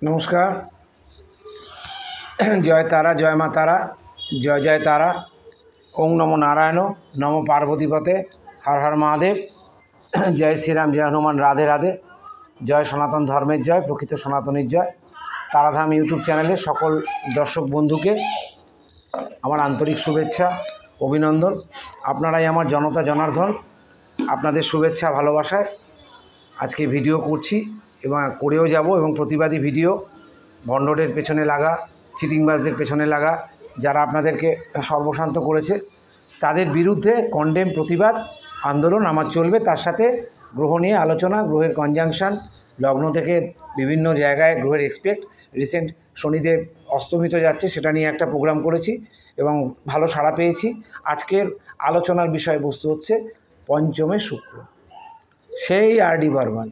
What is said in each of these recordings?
নমস্কার। জয় তারা, জয় মা তারা, জয় জয় তারা। ওং নমো নারায়ণ, নমো পার্বতীপতে, হর হর মহাদেব। জয় শ্রীরাম, জয় হনুমান, রাধে রাধে। জয় সনাতন ধর্মের জয়, প্রকৃত সনাতনের জয়। তারাধাম ইউটিউব চ্যানেলের সকল দর্শক বন্ধুকে আমার আন্তরিক শুভেচ্ছা, অভিনন্দন। আপনারাই আমার জনতা জনার্দন। আপনাদের শুভেচ্ছা ভালোবাসায় আজকে ভিডিও করছি এবং করেও যাব, এবং প্রতিবাদী ভিডিও। ভণ্ডদের পেছনে লাগা, চিটিংবাজদের পেছনে লাগা, যারা আপনাদেরকে সর্বশান্ত করেছে, তাদের বিরুদ্ধে কন্ডেম প্রতিবাদ আন্দোলন আমার চলবে। তার সাথে গ্রহ নিয়ে আলোচনা, গ্রহের কনজাংশন, লগ্ন থেকে বিভিন্ন জায়গায় গ্রহের এক্সপেক্ট। রিসেন্ট শনিদেব অস্তমিত যাচ্ছে, সেটা নিয়ে একটা প্রোগ্রাম করেছি এবং ভালো সাড়া পেয়েছি। আজকের আলোচনার বিষয়বস্তু হচ্ছে পঞ্চমে শুক্র। সেই আর.ডি. বর্মন,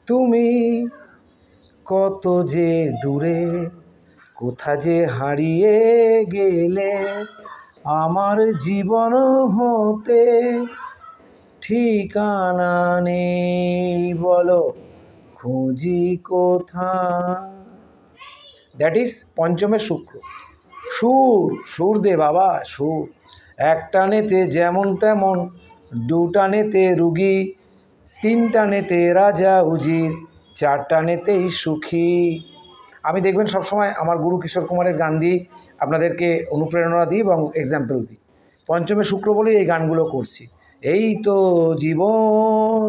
তুমি কত যে দূরে, কোথা যে হারিয়ে গেলে, আমার জীবন হতে ঠিকানা নেই, বলো খুঁজি কোথা। দ্যাট ইজ পঞ্চমে শুক্র। সুর দে বাবা, সুর। এক টানেতে যেমন তেমন, দু টানেতে রুগী, তিন টানেতে রাজা উজির, চার টানেতেই সুখী। আমি দেখবেন সবসময় আমার গুরু কিশোর কুমারের গান দিই, আপনাদেরকে অনুপ্রেরণা দিই এবং এক্সাম্পল দিই। পঞ্চমে শুক্র বলেই এই গানগুলো করছি। এই তো জীবন,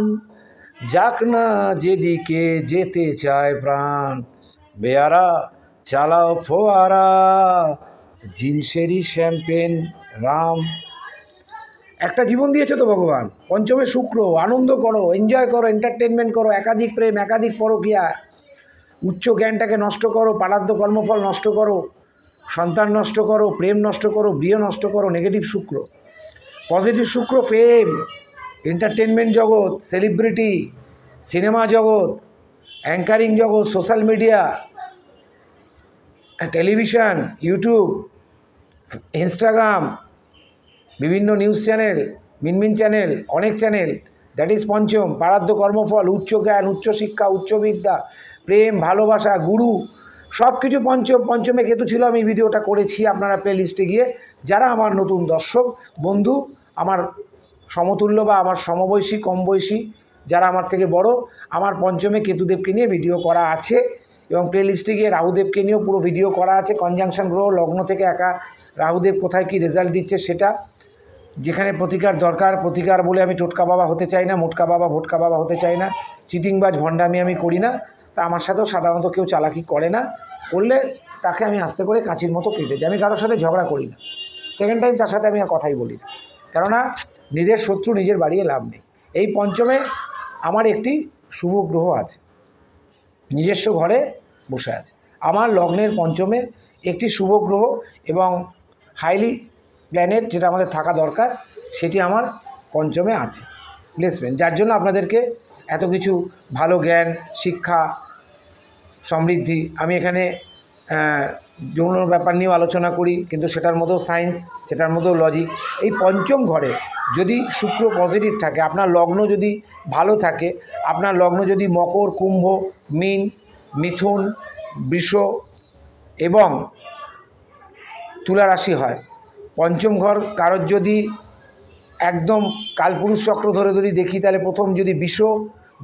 যাক না যেদিকে যেতে চায় প্রাণ, বেয়ারা চালাও ফোয়ারা, জিন্সেরই শ্যাম্পেন রাম। একটা জীবন দিয়েছে তো ভগবান। পঞ্চমে শুক্র, আনন্দ করো, এনজয় করো, এন্টারটেনমেন্ট করো, একাধিক প্রেম, একাধিক পরকীয়া, উচ্চ জ্ঞানটাকে নষ্ট করো, পারাদ্য কর্মফল নষ্ট করো, সন্তান নষ্ট করো, প্রেম নষ্ট করো, বিয়ে নষ্ট করো। নেগেটিভ শুক্র। পজিটিভ শুক্র ফেম, এন্টারটেনমেন্ট জগৎ, সেলিব্রিটি, সিনেমা জগৎ, অ্যাঙ্কারিং জগৎ, social media, television, YouTube, Instagram, বিভিন্ন নিউজ চ্যানেল, মিনমিন চ্যানেল, অনেক চ্যানেল। দ্যাট ইজ পঞ্চম। পারাদ্য কর্মফল, উচ্চ জ্ঞান, উচ্চ শিক্ষা, উচ্চ বিদ্যা, প্রেম, ভালোবাসা, গুরু, সব কিছু পঞ্চম। পঞ্চমে কেতু ছিল, আমি ভিডিওটা করেছি, আপনারা প্লে লিস্টে গিয়ে যারা আমার নতুন দর্শক বন্ধু, আমার সমতুল্য বা আমার সমবয়সী, কম বয়সী, যারা আমার থেকে বড়, আমার পঞ্চমে কেতুদেবকে নিয়ে ভিডিও করা আছে এবং প্লে লিস্টে গিয়ে রাহুদেবকে নিয়েও পুরো ভিডিও করা আছে। কনজাংশন গ্রহ, লগ্ন থেকে একা রাহুদেব কোথায় কী রেজাল্ট দিচ্ছে সেটা, যেখানে প্রতিকার দরকার। প্রতিকার বলে আমি টোটকা বাবা হতে চাই না, মোটকা বাবা, ভোটকা বাবা হতে চাই না, চিটিংবাজ ভণ্ডামি আমি করি না। তা আমার সাথেও সাধারণত কেউ চালাকি করে না, করলে তাকে আমি আস্তে করে কাঁচির মতো কেটে দিই। আমি কারোর সাথে ঝগড়া করি না, সেকেন্ড টাইম তার সাথে আমি আর কথাই বলি না, কেননা নিজের শত্রু নিজের বাড়িয়ে লাভ নেই। এই পঞ্চমে আমার একটি শুভ গ্রহ আছে, নিজস্ব ঘরে বসে আছে। আমার লগ্নের পঞ্চমে একটি শুভ গ্রহ এবং হাইলি প্ল্যানেট, যেটা আমাদের থাকা দরকার, সেটি আমার পঞ্চমে আছে, প্লেসমেন্ট। যার জন্য আপনাদেরকে এত কিছু ভালো জ্ঞান, শিক্ষা, সমৃদ্ধি। আমি এখানে যৌন ব্যাপার নিয়েও আলোচনা করি, কিন্তু সেটার মধ্যেও সায়েন্স, সেটার মধ্যেও লজিক। এই পঞ্চম ঘরে যদি শুক্র পজিটিভ থাকে, আপনার লগ্ন যদি ভালো থাকে, আপনার লগ্ন যদি মকর, কুম্ভ, মীন, মিথুন, বৃষ এবং তুলা রাশি হয়, পঞ্চম ঘর কারোর যদি একদম কালপুরুষ চক্র ধরে যদি দেখি, তাহলে প্রথম যদি বৃষ,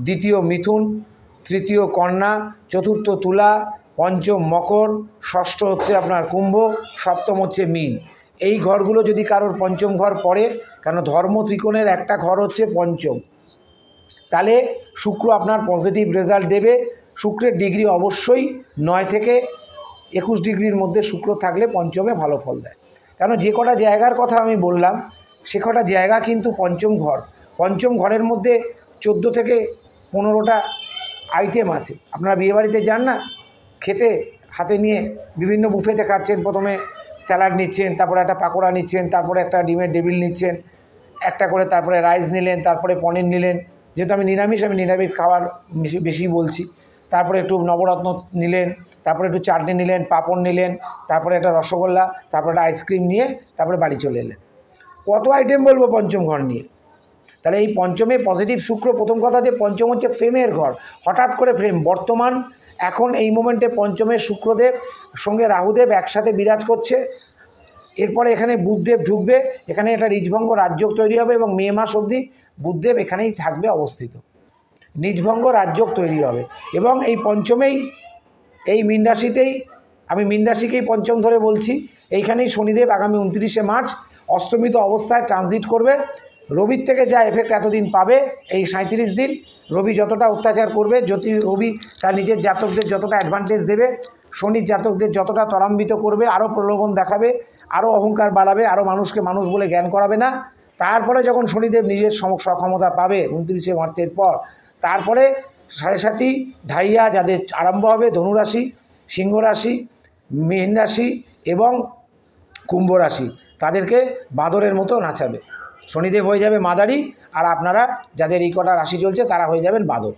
দ্বিতীয় মিথুন, তৃতীয় কন্যা, চতুর্থ তুলা, পঞ্চম মকর, ষষ্ঠ হচ্ছে আপনার কুম্ভ, সপ্তম হচ্ছে মীন। এই ঘরগুলো যদি কারোর পঞ্চম ঘর পড়ে, কারণ ধর্ম ত্রিকোণের একটা ঘর হচ্ছে পঞ্চম, তাহলে শুক্র আপনার পজিটিভ রেজাল্ট দেবে। শুক্রের ডিগ্রি অবশ্যই 9 থেকে 21 ডিগ্রির মধ্যে শুক্র থাকলে পঞ্চমে ভালো ফল দেয়। কেন, যে কটা জায়গার কথা আমি বললাম, সে কটা জায়গা কিন্তু পঞ্চম ঘর। পঞ্চম ঘরের মধ্যে 14 থেকে 15টা আইটেম আছে। আপনারা বিয়েবাড়িতে যান না, খেতে হাতে নিয়ে বিভিন্ন বুফেতে খাচ্ছেন, প্রথমে স্যালাড নিচ্ছেন, তারপরে একটা পাকোড়া নিচ্ছেন, তারপরে একটা ডিমের ডেভিল নিচ্ছেন একটা করে, তারপরে রাইস নিলেন, তারপরে পনির নিলেন। যেহেতু আমি নিরামিষ খাবার বেশি বলছি। তারপরে একটু নবরত্ন নিলেন, তারপরে একটু চাটনি নিলেন, পাঁপড় নিলেন, তারপরে একটা রসগোল্লা, তারপরে একটা আইসক্রিম নিয়ে তারপরে বাড়ি চলে এলেন। কত আইটেম বলবো পঞ্চম ঘর নিয়ে। তাহলে এই পঞ্চমে পজিটিভ শুক্র, প্রথম কথা যে পঞ্চম হচ্ছে ফ্রেমের ঘর। হঠাৎ করে ফ্রেম, বর্তমান এখন এই মোমেন্টে পঞ্চমের শুক্রদেব সঙ্গে রাহুদেব একসাথে বিরাজ করছে। এরপরে এখানে বুধদেব ঢুকবে, এখানে একটা রিজভঙ্গ রাজযোগ তৈরি হবে এবং মে মাস অবধি বুধদেব এখানেই থাকবে অবস্থিত, নিজভঙ্গ রাজযোগ তৈরি হবে। এবং এই পঞ্চমেই, এই মীন রাশিতেই, আমি মীন রাশিকেই পঞ্চম ধরে বলছি, এইখানেই শনিদেব আগামী 29শে মার্চ অস্তমিত অবস্থায় ট্রানজিট করবে। রবির থেকে যা এফেক্ট এতদিন পাবে, এই 37 দিন রবি যতটা অত্যাচার করবে, রবি তার নিজের জাতকদের যতটা অ্যাডভান্টেজ দেবে, শনির জাতকদের যতটা ত্বরান্বিত করবে, আরও প্রলোভন দেখাবে, আরও অহংকার বাড়াবে, আরও মানুষকে মানুষ বলে জ্ঞান করাবে না। তারপরে যখন শনিদেব নিজের সক্ষমতা পাবে 29শে মার্চের পর, তারপরে 7.5 ঢাইয়া যাদের আরম্ভ হবে, ধনুরাশি, সিংহ রাশি, মীন রাশি এবং কুম্ভ রাশি, তাদেরকে বাঁদরের মতো নাচাবে। শনিদেব হয়ে যাবে মাদারি, আর আপনারা যাদের এই কটা রাশি চলছে তারা হয়ে যাবেন বাঁদর।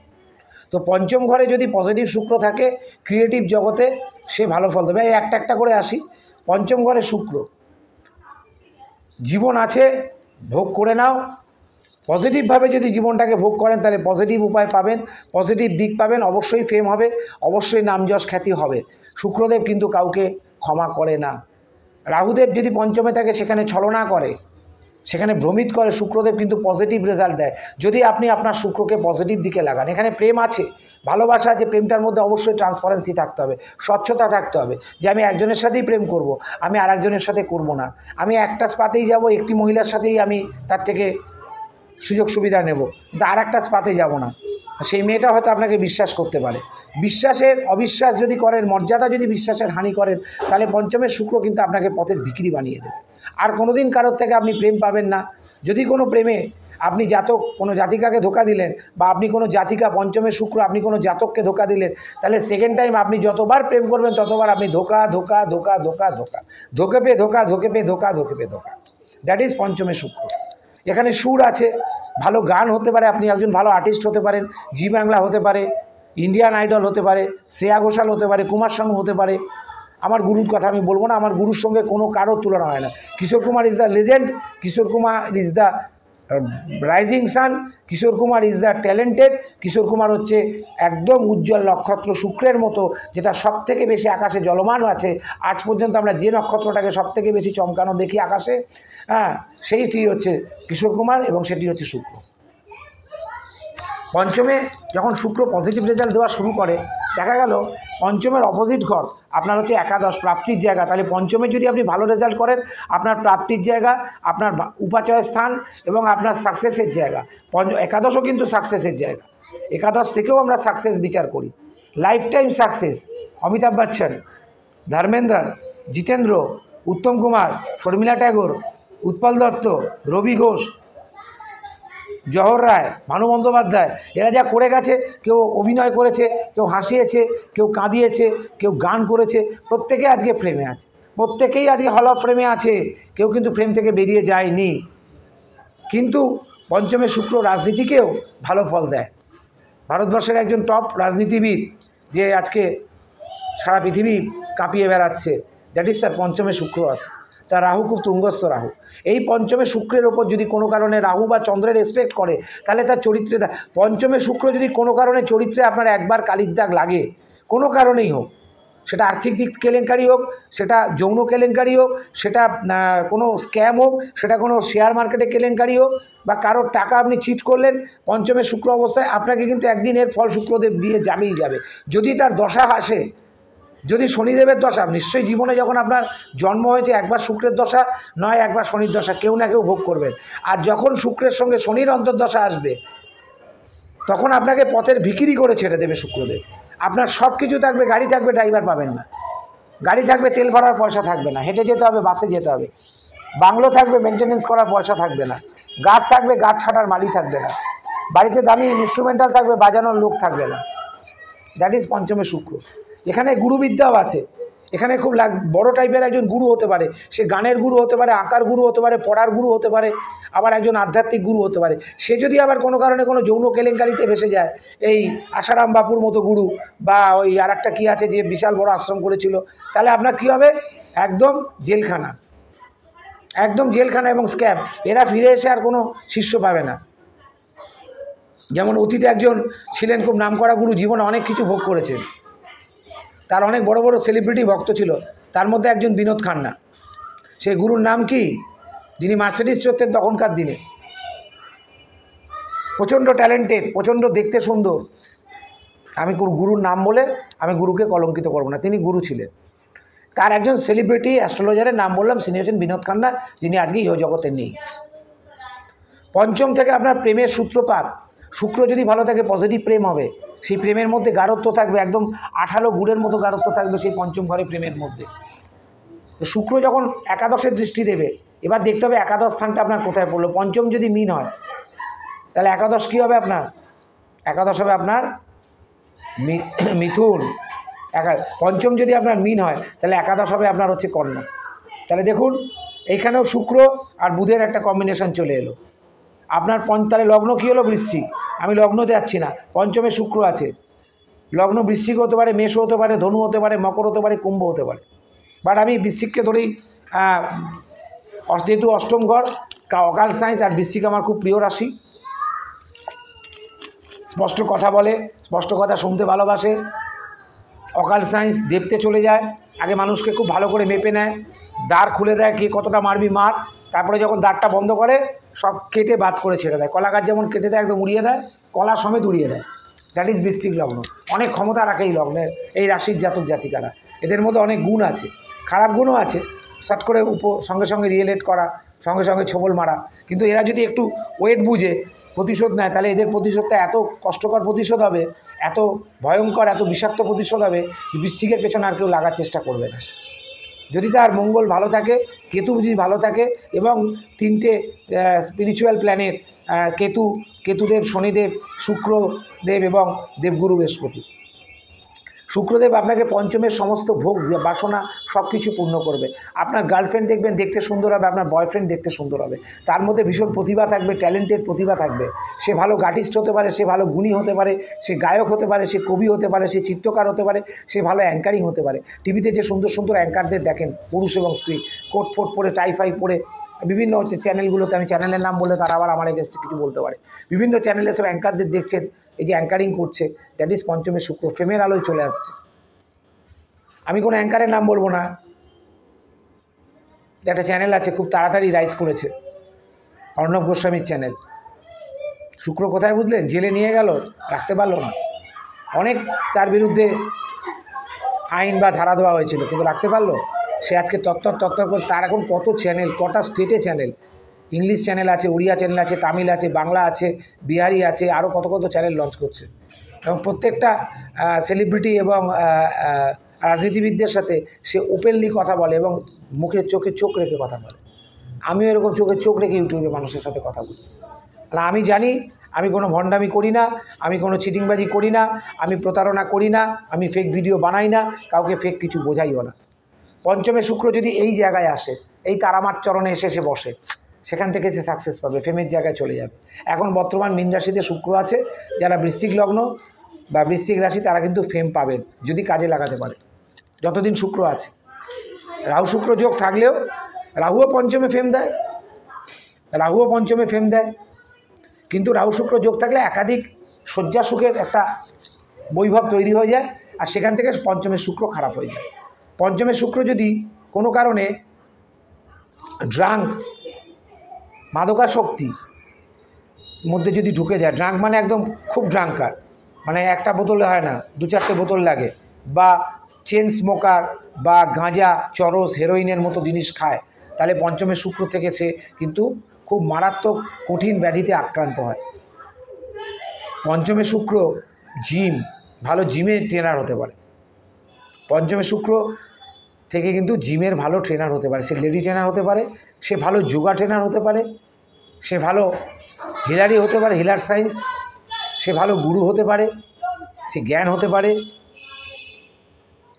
তো পঞ্চম ঘরে যদি পজিটিভ শুক্র থাকে ক্রিয়েটিভ জগতে, সে ভালো ফল দেবে। এই একটা একটা করে আসি। পঞ্চম ঘরে শুক্র, জীবন আছে, ভোগ করে নাও। পজিটিভভাবে যদি জীবনটাকে ভোগ করেন তাহলে পজিটিভ উপায় পাবেন, পজিটিভ দিক পাবেন, অবশ্যই ফেম হবে, অবশ্যই নাম যশ খ্যাতি হবে। শুক্রদেব কিন্তু কাউকে ক্ষমা করে না। রাহুদেব যদি পঞ্চমে থাকে সেখানে ছলনা করে, সেখানে ভ্রমিত করে, শুক্রদেব কিন্তু পজিটিভ রেজাল্ট দেয় যদি আপনি আপনার শুক্রকে পজিটিভ দিকে লাগান। এখানে প্রেম আছে, ভালোবাসা আছে, প্রেমটার মধ্যে অবশ্যই ট্রান্সপারেন্সি থাকতে হবে, স্বচ্ছতা থাকতে হবে, যে আমি একজনের সাথেই প্রেম করব, আমি আর একজনের সাথে করব না, আমি একটা স্পাতেই যাব, একটি মহিলার সাথেই আমি তার থেকে সুযোগ সুবিধা নেব, কিন্তু আর একটা স্পাতে যাব না। সেই মেয়েটা হয়তো আপনাকে বিশ্বাস করতে পারে। বিশ্বাসের অবিশ্বাস যদি করেন, মর্যাদা যদি বিশ্বাসের হানি করেন, তাহলে পঞ্চমের শুক্র কিন্তু আপনাকে পথের ভিখিরি বানিয়ে দেবে। আর কোনো দিন কারোর থেকে আপনি প্রেম পাবেন না। যদি কোনো প্রেমে আপনি কোনো জাতিকাকে ধোকা দিলেন, বা আপনি কোনো জাতিকা, পঞ্চমের শুক্র আপনি কোনো জাতককে ধোকা দিলেন, তাহলে সেকেন্ড টাইম আপনি যতবার প্রেম করবেন ততবার আপনি ধোকা ধোকা ধোকা ধোকা ধোকা, ধোকে পে ধোকা, ধোকে পে ধোকা, ধোকে পে ধোকা। দ্যাট ইজ পঞ্চমের শুক্র। এখানে সুর আছে, ভালো গান হতে পারে, আপনি একজন ভালো আর্টিস্ট হতে পারেন, জি বাংলা হতে পারে, ইন্ডিয়ান আইডল হতে পারে, শ্রেয়া ঘোষাল হতে পারে, কুমার শানু হতে পারে। আমার গুরুর কথা আমি বলবো না, আমার গুরুর সঙ্গে কোনো কারোর তুলনা হয় না। Kishore Kumar is the legend, Kishore Kumar is the rising sun, Kishore Kumar is the talented. Kishore Kumar হচ্ছে একদম উজ্জ্বল নক্ষত্র শুক্রের মতো, যেটা সবথেকে বেশি আকাশে জ্বলমান আছে। আজ পর্যন্ত আমরা যে নক্ষত্রটাকে সবথেকে বেশি চমকানো দেখি আকাশে, সেইটি হচ্ছে কিশোর কুমার, এবং সেটি হচ্ছে শুক্র। পঞ্চমে যখন শুক্র পজিটিভ রেজাল্ট দেওয়া শুরু করে, দেখা গেল পঞ্চমের অপোজিট ঘর আপনার হচ্ছে একাদশ, প্রাপ্তির জায়গা। তাহলে পঞ্চমে যদি আপনি ভালো রেজাল্ট করেন, আপনার প্রাপ্তির জায়গা, আপনার উপাচয়ের স্থান এবং আপনার সাকসেসের জায়গা। একাদশও কিন্তু সাকসেসের জায়গা। একাদশ থেকেও আমরা সাকসেস বিচার করি, life time success. Amitabh Bachchan, Dharmendra, Jeetendra, Uttam Kumar, Sharmila Tagore, Utpal Dutt, Rabi Ghosh, Jahar Roy, Bhanu Bandyopadhyay, এরা যা করে গেছে, কেউ অভিনয় করেছে, কেউ হাসিয়েছে, কেউ কাঁদিয়েছে, কেউ গান করেছে, প্রত্যেকে আজকে ফ্রেমে আছে, প্রত্যেকেই আজকে হল অফ ফ্রেমে আছে, কেউ কিন্তু ফ্রেম থেকে বেরিয়ে যায়নি। কিন্তু পঞ্চমে শুক্র রাজনীতিকেও ভালো ফল দেয়। ভারতবর্ষের একজন টপ রাজনীতিবিদ যে আজকে সারা পৃথিবী কাঁপিয়ে বেড়াচ্ছে, দ্যাট ইজ স্যার পঞ্চমে শুক্র আছে। তার রাহু খুব তুঙ্গস্থ রাহু। এই পঞ্চমে শুক্রের ওপর যদি কোনো কারণে রাহু বা চন্দ্রের রেসপেক্ট করে, তাহলে তার চরিত্রে, পঞ্চমে শুক্র যদি কোনো কারণে চরিত্রে আপনার একবার কালির দাগ লাগে, কোনো কারণেই হোক, সেটা আর্থিক দিক কেলেঙ্কারি হোক, সেটা যৌন কেলেঙ্কারি হোক, সেটা কোনো স্ক্যাম হোক, সেটা কোনো শেয়ার মার্কেটে কেলেঙ্কারি হোক, বা কারোর টাকা আপনি চিট করলেন, পঞ্চমে শুক্র অবস্থায় আপনাকে কিন্তু একদিন এর ফল শুক্রদেব দিয়ে যাবেই যাবে। যদি তার দশা আসে, যদি শনিদেবের দশা, নিশ্চয়ই জীবনে যখন আপনার জন্ম হয়েছে একবার শুক্রের দশা নয় একবার শনির দশা কেউ না কেউ ভোগ করবেন। আর যখন শুক্রের সঙ্গে শনির অন্তর্দশা আসবে, তখন আপনাকে পথের ভিখিরি করে ছেড়ে দেবে শুক্রদেব। আপনার সব কিছু থাকবে, গাড়ি থাকবে, ড্রাইভার পাবেন না, গাড়ি থাকবে, তেল ভরার পয়সা থাকবে না, হেঁটে যেতে হবে, বাসে যেতে হবে, বাংলো থাকবে, মেনটেনেন্স করার পয়সা থাকবে না, গাছ থাকবে, গাছ ছাটার মালি থাকবে না, বাড়িতে দামি ইনস্ট্রুমেন্টাল থাকবে, বাজানোর লোক থাকবে না। দ্যাট ইজ পঞ্চমে শুক্র। এখানে গুরুবিদ্যাও আছে। এখানে খুব বড় টাইপের একজন গুরু হতে পারে, সে গানের গুরু হতে পারে, আঁকার গুরু হতে পারে, পড়ার গুরু হতে পারে, আবার একজন আধ্যাত্মিক গুরু হতে পারে। সে যদি আবার কোনো কারণে কোনো যৌন কেলেঙ্কারিতে ভেসে যায়, এই আশারাম বাপুর মতো গুরু, বা ওই আর একটা কী আছে যে বিশাল বড় আশ্রম করেছিল, তাহলে আপনার কী হবে? একদম জেলখানা, একদম জেলখানা এবং স্ক্যাম। এরা ফিরে এসে আর কোনো শিষ্য পাবে না। যেমন অতীতে একজন ছিলেন খুব নামকরা গুরু, জীবনে অনেক কিছু ভোগ করেছেন, তার অনেক বড় বড় সেলিব্রিটি ভক্ত ছিল, তার মধ্যে একজন বিনোদ খান্না। সেই গুরুর নাম কি? যিনি মার্সিডিজ চড়তেন তখনকার দিনে, প্রচণ্ড ট্যালেন্টেড, প্রচণ্ড দেখতে সুন্দর। আমি গুরুর নাম বলে আমি গুরুকে কলঙ্কিত করব না, তিনি গুরু ছিলেন। তার একজন সেলিব্রিটি অ্যাস্ট্রোলজারের নাম বললাম, তিনি হচ্ছেন বিনোদ খান্না, যিনি আজকে ইহ জগতে নেই। পঞ্চম থেকে আপনার প্রেমের সূত্রপাত। শুক্র যদি ভালো থাকে পজিটিভ প্রেম হবে, সেই প্রেমের মধ্যে গাঢ়ত্ব থাকবে, একদম আঠালো গুড়ের মতো গাঢ়ত্ব থাকবে সেই পঞ্চম ঘরে প্রেমের মধ্যে। তো শুক্র যখন একাদশের দৃষ্টি দেবে, এবার দেখতে হবে একাদশ স্থানটা আপনার কোথায় পড়লো। পঞ্চম যদি মীন হয় তাহলে একাদশ কী হবে আপনার? একাদশ হবে আপনার মিথুন। পঞ্চম যদি আপনার মীন হয় তাহলে একাদশ হবে আপনার হচ্ছে কন্যা। তাহলে দেখুন এইখানেও শুক্র আর বুধের একটা কম্বিনেশন চলে এলো। আপনার তাহলে লগ্ন কী হলো? বৃশ্চিক। আমি লগ্নতে যাচ্ছি না, পঞ্চমে শুক্র আছে। লগ্ন বৃশ্চিক হতে পারে, মেষ হতে পারে, ধনু হতে পারে, মকর হতে পারে, কুম্ভ হতে পারে। বাট আমি বৃশ্চিককে ধরেই, যেহেতু অষ্টম ঘর অকাল সায়েন্স, আর বৃশ্চিক আমার খুব প্রিয় রাশি। স্পষ্ট কথা বলে, স্পষ্ট কথা শুনতে ভালোবাসে। অকাল সায়েন্স ডেপতে চলে যায়, আগে মানুষকে খুব ভালো করে মেপে নেয়, দ্বার খুলে দেয়, কে কতটা মারবি মার, তারপরে যখন দ্বারটা বন্ধ করে সব কেটে বাদ করে ছেড়ে দেয়। কলা গাছ যেমন কেটে দেয়, একদম উড়িয়ে দেয়, কলা সমেত উড়িয়ে দেয়। দ্যাট ইজ বৃশ্চিক লগ্ন। অনেক ক্ষমতা রাখে এই লগ্নের, এই রাশির জাতক জাতিকারা। এদের মধ্যে অনেক গুণ আছে, খারাপ গুণও আছে, শর্ট করে সঙ্গে সঙ্গে রিয়েলেট করা, সঙ্গে সঙ্গে ছবল মারা। কিন্তু এরা যদি একটু ওয়েট বুঝে প্রতিশোধ নেয়, তাহলে এদের প্রতিশোধটা এত কষ্টকর প্রতিশোধ হবে, এত ভয়ঙ্কর, এত বিষাক্ত প্রতিশোধ হবে, বৃশ্চিকের পেছনে আর কেউ লাগার চেষ্টা করবে না। যদি তার মঙ্গল ভালো থাকে, কেতু যদি ভালো থাকে, এবং তিনটে স্পিরিচুয়াল প্ল্যানেট কেতুদেব, শনিদেব, শুক্রদেব এবং দেবগুরু বৃহস্পতি। শুক্রদেব আপনাকে পঞ্চমের সমস্ত ভোগ বাসনা সব কিছু পূর্ণ করবে। আপনার গার্লফ্রেন্ড দেখবেন দেখতে সুন্দর হবে, আপনার বয়ফ্রেন্ড দেখতে সুন্দর হবে, তার মধ্যে ভীষণ প্রতিভা থাকবে, ট্যালেন্টেড প্রতিভা থাকবে। সে ভালো আর্টিস্ট হতে পারে, সে ভালো গুণী হতে পারে, সে গায়ক হতে পারে, সে কবি হতে পারে, সে চিত্রকার হতে পারে, সে ভালো অ্যাঙ্কারিং হতে পারে। টিভিতে যে সুন্দর সুন্দর অ্যাঙ্কারদের দেখেন, পুরুষ এবং স্ত্রী, কোট ফোট পরে, টাই ফাই পরে, বিভিন্ন হচ্ছে চ্যানেলগুলোতে, আমি চ্যানেলের নাম বললে তারা আবার আমার এগেন্সটে কিছু বলতে পারে, বিভিন্ন চ্যানেলে সব অ্যাঙ্কারদের দেখছেন, এই যে অ্যাঙ্কারিং করছে, দ্যাট ইজ পঞ্চমের শুক্র, ফেমের আলোয় চলে আসছে। আমি কোনো অ্যাঙ্কারের নাম বলবো না, একটা চ্যানেল আছে খুব তাড়াতাড়ি রাইজ করেছে, অর্ণব গোস্বামীর চ্যানেল। শুক্র কোথায় বুঝলেন? জেলে নিয়ে গেল, রাখতে পারলো না, অনেক তার বিরুদ্ধে আইন বা ধারা দেওয়া হয়েছিল, কিন্তু রাখতে পারলো। সে আজকে তত্তর করে, তার এখন কত চ্যানেল, কটা স্টেটে চ্যানেল, ইংলিশ চ্যানেল আছে, উড়িয়া চ্যানেল আছে, তামিল আছে, বাংলা আছে, বিহারি আছে, আরও কত কত চ্যানেল লঞ্চ করছে। এবং প্রত্যেকটা সেলিব্রিটি এবং রাজনীতিবিদদের সাথে সে ওপেনলি কথা বলে এবং চোখে চোখ রেখে কথা বলে। আমিও এরকম চোখে চোখ রেখে ইউটিউবে মানুষের সাথে কথা বলি। আর আমি জানি আমি কোনো ভণ্ডামি করি না, আমি কোনো চিটিংবাজি করি না, আমি প্রতারণা করি না, আমি ফেক ভিডিও বানাই না, কাউকে ফেক কিছু বোঝাইও না। পঞ্চমে শুক্র যদি এই জায়গায় আসে, এই তারামার চরণে এসে সে বসে, সেখান থেকে সে সাকসেস পাবে, ফেমের জায়গায় চলে যাবে। এখন বর্তমান মীন রাশিতে শুক্র আছে, যারা বৃশ্চিক লগ্ন বা বৃশ্চিক রাশি, তারা কিন্তু ফেম পাবেন যদি কাজে লাগাতে পারে, যতদিন শুক্র আছে। রাহু শুক্র যোগ থাকলেও রাহুও পঞ্চমে ফেম দেয়, রাহুও পঞ্চমে ফেম দেয়, কিন্তু রাহু শুক্র যোগ থাকলে একাধিক শয্যা সুখের একটা বৈভব তৈরি হয়ে যায়, আর সেখান থেকে পঞ্চমের শুক্র খারাপ হয়ে যায়। পঞ্চমের শুক্র যদি কোনো কারণে ড্রাঙ্ক, মাদকাসক্তি মধ্যে যদি ঢুকে যায়, ড্রাঙ্ক মানে একদম খুব ড্রাঙ্কার, মানে একটা বোতলে হয় না, 2-4টে বোতল লাগে, বা চেন স্মোকার বা গাঁজা, চরস, হেরোইনের মতো জিনিস খায়, তাহলে পঞ্চমের শুক্র থেকে সে কিন্তু খুব মারাত্মক কঠিন ব্যাধিতে আক্রান্ত হয়। পঞ্চমের শুক্র ভালো জিমের ট্রেনার হতে পারে, পঞ্চমের শুক্র থেকে কিন্তু জিমের ভালো ট্রেনার হতে পারে, সে লেডি ট্রেনার হতে পারে, সে ভালো যোগা ট্রেনার হতে পারে, সে ভালো হিলারি হতে পারে, হিলার সায়েন্স, সে ভালো গুরু হতে পারে, সে জ্ঞান হতে পারে।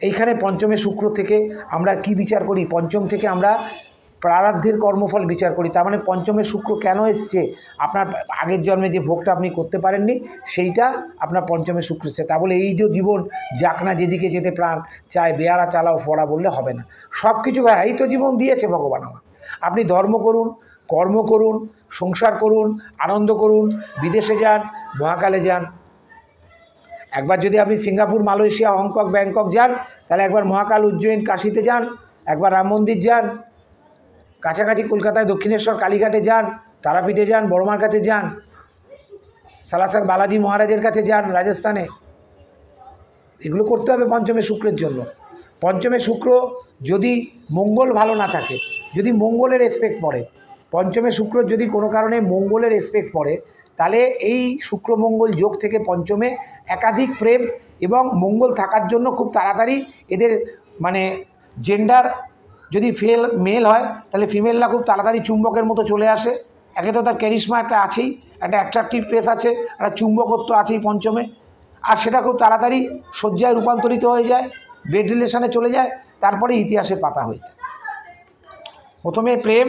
এইখানে পঞ্চমের শুক্র থেকে আমরা কি বিচার করি? পঞ্চম থেকে আমরা প্রারাব্ধের কর্মফল বিচার করি। তার মানে পঞ্চমের শুক্র কেন এসছে? আপনার আগের জন্মে যে ভোগটা আপনি করতে পারেননি, সেইটা আপনার পঞ্চমের শুক্র এসছে। তা বলে এই যে জীবন যাক না, যেদিকে যেতে প্রাণ চায়, বেয়ারা চালাও ফড়া বললে হবে না। সব কিছু এই তো জীবন দিয়েছে ভগবান আমার, আপনি ধর্ম করুন, কর্ম করুন, সংসার করুন, আনন্দ করুন, বিদেশে যান, মহাকালে যান, একবার যদি আপনি সিঙ্গাপুর, মালয়েশিয়া, হংকং, ব্যাংকক যান, তাহলে একবার মহাকাল, উজ্জয়িন, কাশীতে যান, একবার রাম মন্দির যান, কাছাকাছি কলকাতায় দক্ষিণেশ্বর, কালীঘাটে যান, তারাপীঠে যান, বড়মার কাছে যান, সালাসর বালাজি মহারাজের কাছে যান রাজস্থানে। এগুলো করতে হবে পঞ্চমে শুক্রের জন্য। পঞ্চমে শুক্র যদি মঙ্গল ভালো না থাকে, যদি মঙ্গলের এসপেক্ট পড়ে, পঞ্চমে শুক্র যদি কোনো কারণে মঙ্গলের এসপেক্ট পড়ে, তাহলে এই শুক্র মঙ্গল যোগ থেকে পঞ্চমে একাধিক প্রেম, এবং মঙ্গল থাকার জন্য খুব তাড়াতাড়ি এদের মানে জেন্ডার যদি মেল হয় তাহলে ফিমেলরা খুব তাড়াতাড়ি চুম্বকের মতো চলে আসে। একে তো তার ক্যারিশমা একটা আছেই, একটা অ্যাট্রাকটিভ ফেস আছে, একটা চুম্বকত্ব আছেই পঞ্চমে, আর সেটা খুব তাড়াতাড়ি শয্যায় রূপান্তরিত হয়ে যায়, বেড রিলেশনে চলে যায়, তারপরে ইতিহাসের পাতা হয়ে যায়। প্রথমে প্রেম,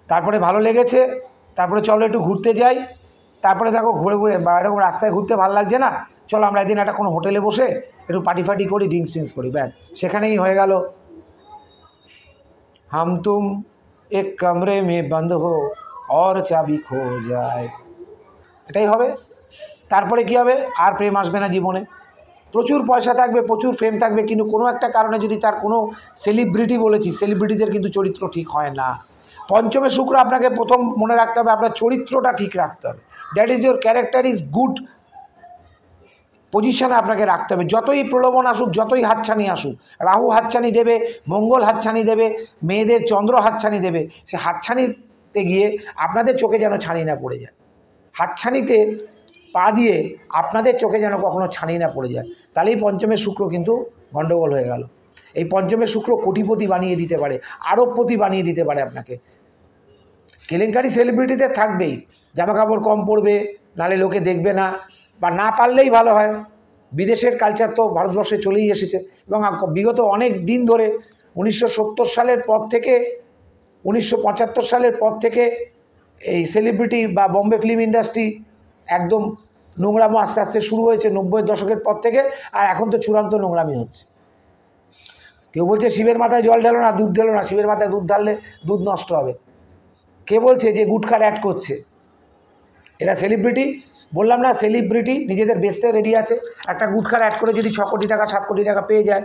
তারপরে ভালো লেগেছে, তারপরে চলো একটু ঘুরতে যাই, তারপরে দেখো ঘুরে ঘুরে বা এরকম রাস্তায় ঘুরতে ভালো লাগছে না, চলো আমরা একদিন একটা কোনো হোটেলে বসে একটু পার্টি ফার্টি করি, ড্রিঙ্কস ফিঙ্কস করি, ব্যাস সেখানেই হয়ে গেল। হাম তুম এক কামরে মে বন্ধ হো और চাবি খো যায়, এটাই হবে। তারপরে কি হবে? আর প্রেম আসবে না জীবনে। প্রচুর পয়সা থাকবে, প্রচুর ফেম থাকবে, কিন্তু কোনো একটা কারণে যদি তার কোনো সেলিব্রিটি, বলেছি সেলিব্রিটিদের কিন্তু চরিত্র ঠিক হয় না। পঞ্চমে শুক্র আপনাকে প্রথম মনে রাখতে হবে, আপনার চরিত্রটা ঠিক রাখতে হবে। That is your character is good পজিশনে আপনাকে রাখতে হবে। যতই প্রলোভন আসুক, যতই হাতছানি আসুক, রাহু হাতছানি দেবে, মঙ্গল হাতছানি দেবে, মেয়েদের চন্দ্র হাতছানি দেবে, সে হাতছানিতে গিয়ে আপনাদের চোখে যেন ছানি না পড়ে যায়। হাতছানিতে পা দিয়ে আপনাদের চোখে যেন কখনো ছানি না পড়ে যায়, তাহলেই পঞ্চমের শুক্র কিন্তু গণ্ডগোল হয়ে গেল। এই পঞ্চমের শুক্র কোটিপতি বানিয়ে দিতে পারে, আরবপতি বানিয়ে দিতে পারে আপনাকে। কেলেঙ্কারি সেলিব্রিটিদের থাকবেই, জামা কাপড় কম পরবে, নালে লোকে দেখবে না, বা না পারলেই ভালো হয়। বিদেশের কালচার তো ভারতবর্ষে চলেই এসেছে, এবং বিগত অনেক দিন ধরে 1970 সালের পর থেকে, 1975 সালের পর থেকে এই সেলিব্রিটি বা বম্বে ফিল্ম ইন্ডাস্ট্রি একদম নোংরামো আস্তে আস্তে শুরু হয়েছে 90-এর দশকের পর থেকে, আর এখন তো চূড়ান্ত নোংরামি হচ্ছে। কেউ বলছে শিবের মাথায় জল ঢালো না, দুধ ঢালো না, শিবের মাথায় দুধ ঢাললে দুধ নষ্ট হবে। কে বলছে যে গুটখার অ্যাড করছে? এরা সেলিব্রিটি, বললাম না, সেলিব্রিটি নিজেদের বেচতে রেডি আছে। একটা গুটখার অ্যাড করে যদি 6 কোটি টাকা 7 কোটি টাকা পেয়ে যায়,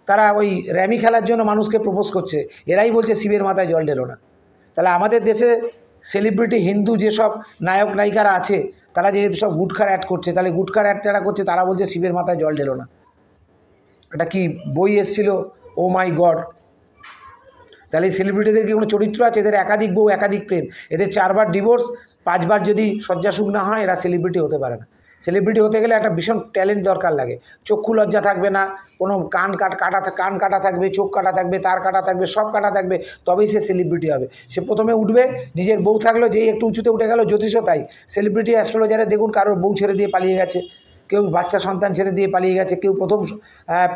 তারা ওই র্যামি খেলার জন্য মানুষকে প্রপোজ করছে, এরাই বলছে শিবের মাথায় জল ঢেলো না। তাহলে আমাদের দেশে সেলিব্রিটি হিন্দু যেসব নায়ক নায়িকারা আছে, তারা যে সব গুটখার অ্যাড করছে, তাহলে গুটখার অ্যাড যারা করছে তারা বলছে শিবের মাথায় জল ঢেলো না। এটা কি বই এসেছিল? ও মাই গড! তাহলে এই সেলিব্রিটিদের কি কোনো চরিত্র আছে? এদের একাধিক বউ, একাধিক প্রেম, এদের 4 বার ডিভোর্স, 5 বার যদি শয্যাসুখ না হয়, এরা সেলিব্রিটি হতে পারে না। সেলিব্রিটি হতে গেলে একটা ভীষণ ট্যালেন্ট দরকার লাগে। চক্ষু লজ্জা থাকবে না, কোনো কান কাটা থাকবে, চোখ কাটা থাকবে, তার কাটা থাকবে, সব কাটা থাকবে, তবেই সে সেলিব্রিটি হবে। সে প্রথমে উঠবে, নিজের বউ থাকলো, যেই একটু উঁচুতে উঠে গেল, জ্যোতিষও তাই। সেলিব্রিটি অ্যাস্ট্রোলজারে দেখুন, কারোর বউ ছেড়ে দিয়ে পালিয়ে গেছে, কেউ বাচ্চা সন্তান ছেড়ে দিয়ে পালিয়ে গেছে, কেউ প্রথম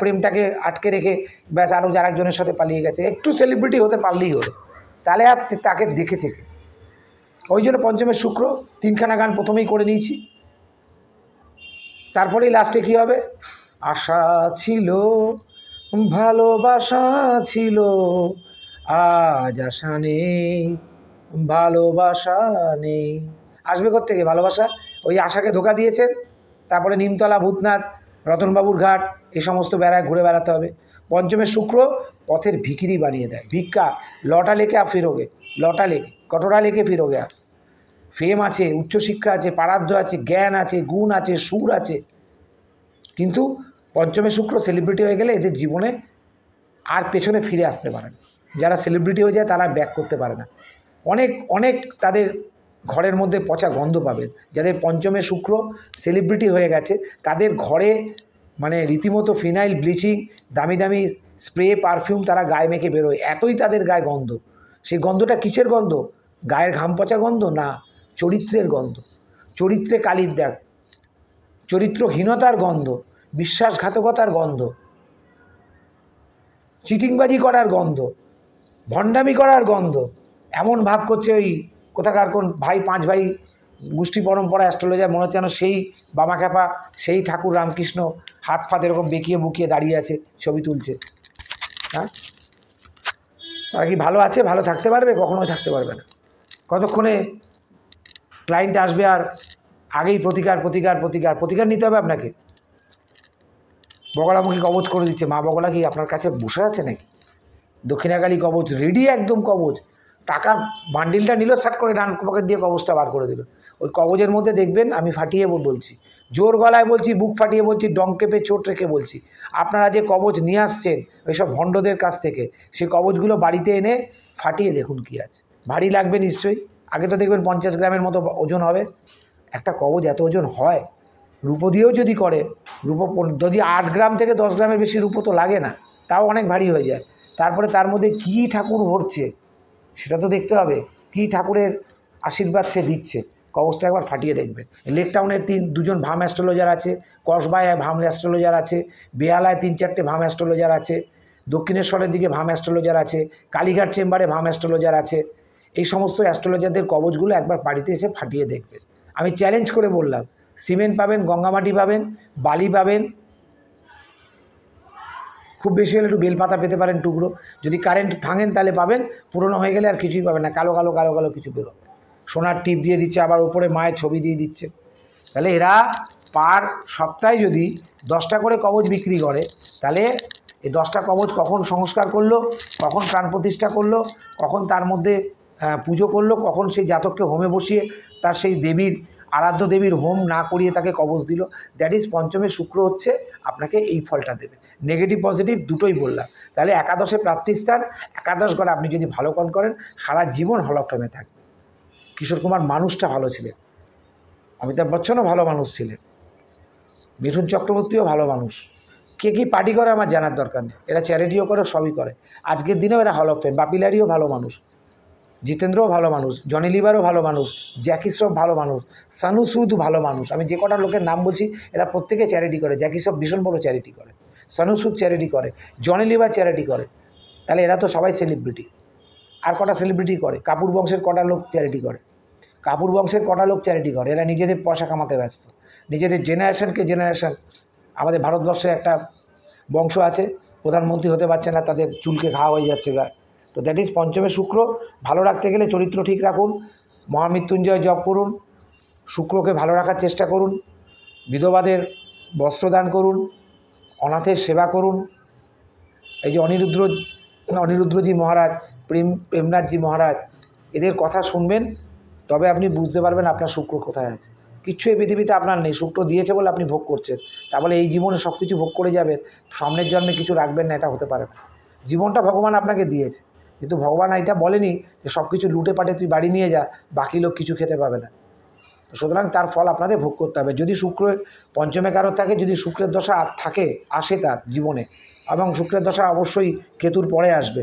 প্রেমটাকে আটকে রেখে ব্যাস আরও আরেকজনের সাথে পালিয়ে গেছে। একটু সেলিব্রিটি হতে পারলেই হলো, তাহলে আর তাকে দেখেছে কে? ওই জন্য পঞ্চমের শুক্র 3খানা গান প্রথমেই করে নিয়েছি। তারপরেই লাস্টে কী হবে? আশা ছিল, ভালোবাসা ছিল, আজ আশা নেই, ভালোবাসা নেই। আসবে কোত্থেকে ভালোবাসা? ওই আশাকে ধোকা দিয়েছেন। তারপরে নিমতলা, ভূতনাথ, রতনবাবুর ঘাট, এই সমস্ত বেড়ায় ঘুরে বেড়াতে হবে। পঞ্চমের শুক্র পথের ভিখিরি বানিয়ে দেয়। ভিক্ষা, লটা লেকে আপ ফিরোগে, লটা লেকে, কটোরা লেকে ফিরোগে আপ। ফেম আছে, উচ্চশিক্ষা আছে, পারাধ্য আছে, জ্ঞান আছে, গুণ আছে, সুর আছে, কিন্তু পঞ্চমে শুক্র সেলিব্রিটি হয়ে গেলে এদের জীবনে আর পেছনে ফিরে আসতে পারে না। যারা সেলিব্রিটি হয়ে যায় তারা ব্যাক করতে পারে না। অনেক অনেক তাদের ঘরের মধ্যে পচা গন্ধ পাবেন। যাদের পঞ্চমে শুক্র সেলিব্রিটি হয়ে গেছে, তাদের ঘরে মানে রীতিমতো ফিনাইল, ব্লিচিং, দামি দামি স্প্রে, পারফিউম তারা গায়ে মেখে বেরোয়, এতই তাদের গায়ে গন্ধ। সেই গন্ধটা কিসের গন্ধ? গায়ের ঘাম পচা গন্ধ না, চরিত্রের গন্ধ। চরিত্রে কালির দাগ, চরিত্রহীনতার গন্ধ, বিশ্বাসঘাতকতার গন্ধ, চিটিংবাজি করার গন্ধ, ভণ্ডামি করার গন্ধ। এমন ভাব করছে ওই কোথাকার কোন ভাই, 5 ভাই গোষ্ঠী পরম্পরা অ্যাস্ট্রোলজার, মনে হচ্ছে যেন সেই বামা খ্যাপা, সেই ঠাকুর রামকৃষ্ণ, হাত ফাত এরকম বেঁকিয়ে বুকিয়ে দাঁড়িয়ে আছে, ছবি তুলছে। হ্যাঁ, তারা কি ভালো আছে? ভালো থাকতে পারবে? কখনোই থাকতে পারবে না। কতক্ষণে ক্লায়েন্ট আসবে আর আগেই প্রতিকার প্রতিকার প্রতিকার প্রতিকার নিতে হবে আপনাকে। বগলামুখী কবচ করে দিচ্ছে। মা বগলা কি আপনার কাছে বসে আছে নাকি? দক্ষিণাকালী কবচ রেডি, একদম কবচ। টাকা বান্ডিলটা নিল, শার্ট করে ডান পকেট দিয়ে কবচটা বার করে দিল। ওই কবচের মধ্যে দেখবেন, আমি ফাটিয়ে বলছি, জোর গলায় বলছি, বুক ফাটিয়ে বলছি, ডং কেঁপে চোট রেখে বলছি, আপনারা যে কবচ নিয়ে আসছেন ওইসব ভণ্ডদের কাছ থেকে, সেই কবচগুলো বাড়িতে এনে ফাটিয়ে দেখুন কি আছে। ভারী লাগবে নিশ্চয়ই। আগে তো দেখবেন 50 গ্রামের মতো ওজন হবে। একটা কবচ এত ওজন হয়? রূপো দিয়েও যদি করে, রূপো যদি 8 গ্রাম থেকে 10 গ্রামের বেশি রূপো তো লাগে না, তাও অনেক ভারী হয়ে যায়। তারপরে তার মধ্যে কী ঠাকুর ভরছে সেটা তো দেখতে হবে, কী ঠাকুরের আশীর্বাদ সে দিচ্ছে। কবচটা একবার ফাটিয়ে দেখবেন। লেক টাউনের 2জন ভাম অ্যাস্ট্রোলজার আছে, কসবায় ভাম অ্যাস্ট্রোলজার আছে, বেহালায় 3-4টে ভাম অ্যাস্ট্রোলজার আছে, দক্ষিণেশ্বরের দিকে ভাম অ্যাস্ট্রোলজার আছে, কালীঘাট চেম্বারে ভাম অ্যাস্ট্রোলজার আছে। এই সমস্ত অ্যাস্ট্রোলজারদের কবচগুলো একবার বাড়িতে এসে ফাটিয়ে দেখবেন। আমি চ্যালেঞ্জ করে বললাম, সিমেন্ট পাবেন, গঙ্গামাটি পাবেন, বালি পাবেন, খুব বেশি হলে একটু বেলপাতা পেতে পারেন টুকরো। যদি কারেন্ট ভাঙেন তাহলে পাবেন, পুরনো হয়ে গেলে আর কিছুই পাবেন না, কালো কালো কালো কালো কিছু বেরোবে। সোনার টিপ দিয়ে দিচ্ছে, আবার উপরে মায়ের ছবি দিয়ে দিচ্ছে। তাহলে এরা পার সপ্তাহে যদি 10টা করে কবচ বিক্রি করে, তাহলে এই 10টা কবচ কখন সংস্কার করলো, কখন প্রাণ প্রতিষ্ঠা করলো, কখন তার মধ্যে পুজো করলো, কখন সেই জাতককে হোমে বসিয়ে তার সেই দেবীর, আরাধ্য দেবীর হোম না করিয়ে তাকে কবচ দিল। দ্যাট ইজ পঞ্চমে শুক্র হচ্ছে আপনাকে এই ফলটা দেবে। নেগেটিভ পজিটিভ দুটোই বললাম। তাহলে একাদশে প্রাপ্তিস্থান, একাদশ ঘরে আপনি যদি ভালো কর্ম করেন সারা জীবন হল অফ ফেমে থাকবে। কিশোর কুমার মানুষটা ভালো ছিলেন, অমিতাভ বচ্চনও ভালো মানুষ ছিলেন, মিঠুন চক্রবর্তীও ভালো মানুষ। কে কী পার্টি করে আমার জানার দরকার নেই, এরা চ্যারিটিও করে, সবই করে। আজকের দিনেও এরা হল অফ ফেম। বাপিলারিও ভালো মানুষ, জিতেন্দ্রও ভালো মানুষ, জনি লিভারও ভালো মানুষ, জ্যাকি শ্রফ ভালো মানুষ, সানু সুদ ভালো মানুষ। আমি যে কটা লোকের নাম বলছি এরা প্রত্যেকে চ্যারিটি করে। জ্যাকি শ্রফ ভীষণ বড় চ্যারিটি করে, সানু সুদ চ্যারিটি করে, জনি লিভার চ্যারিটি করে। তাহলে এরা তো সবাই সেলিব্রিটি। আর কটা সেলিব্রিটি করে? কাপুর বংশের কটা লোক চ্যারিটি করে, কাপুর বংশের কটা লোক চ্যারিটি করে। এরা নিজেদের পয়সা কামাতে ব্যস্ত, নিজেদের জেনারেশনকে জেনারেশন। আমাদের ভারতবর্ষে একটা বংশ আছে, প্রধানমন্ত্রী হতে পারছে না, তাদের চুলকে ঘা হয়ে যাচ্ছে গায়ে। তো দ্যাট ইজ পঞ্চমে শুক্র। ভালো রাখতে গেলে চরিত্র ঠিক রাখুন, মহামৃত্যুঞ্জয় জপ করুন, শুক্রকে ভালো রাখার চেষ্টা করুন, বিধবাদের বস্ত্রদান করুন, অনাথের সেবা করুন। এই যে অনিরুদ্রজি মহারাজ, প্রেমনাথজি মহারাজ, এদের কথা শুনবেন, তবে আপনি বুঝতে পারবেন আপনার শুক্র কোথায় আছে। কিচ্ছু এই পৃথিবীতে আপনার নেই, শুক্র দিয়েছে বলে আপনি ভোগ করছেন। তাহলে এই জীবনে সব কিছু ভোগ করে যাবেন, সামনের জন্মে কিছু রাখবেন না, এটা হতে পারে না। জীবনটা ভগবান আপনাকে দিয়েছে, কিন্তু ভগবান এটা বলেনি যে সব কিছু লুটে পাটে তুই বাড়ি নিয়ে যা, বাকি লোক কিছু খেতে পাবে না। সুতরাং তার ফল আপনাদের ভোগ করতে হবে। যদি শুক্রের পঞ্চমে কারো থাকে, যদি শুক্রের দশা থাকে, আসে তার জীবনে, এবং শুক্রের দশা অবশ্যই কেতুর পরে আসবে,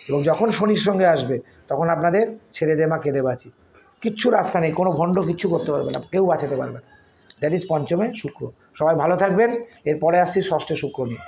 এবং যখন শনির সঙ্গে আসবে তখন আপনাদের ছেড়ে দে মা কেঁদে বাঁচি, কিচ্ছু রাস্তা নেই, কোনো ভণ্ড কিচ্ছু করতে পারবে না, কেউ বাঁচাতে পারবে না। দ্যাট ইজ পঞ্চমে শুক্র। সবাই ভালো থাকবেন। এরপরে আসছি ষষ্ঠে শুক্র নিয়ে।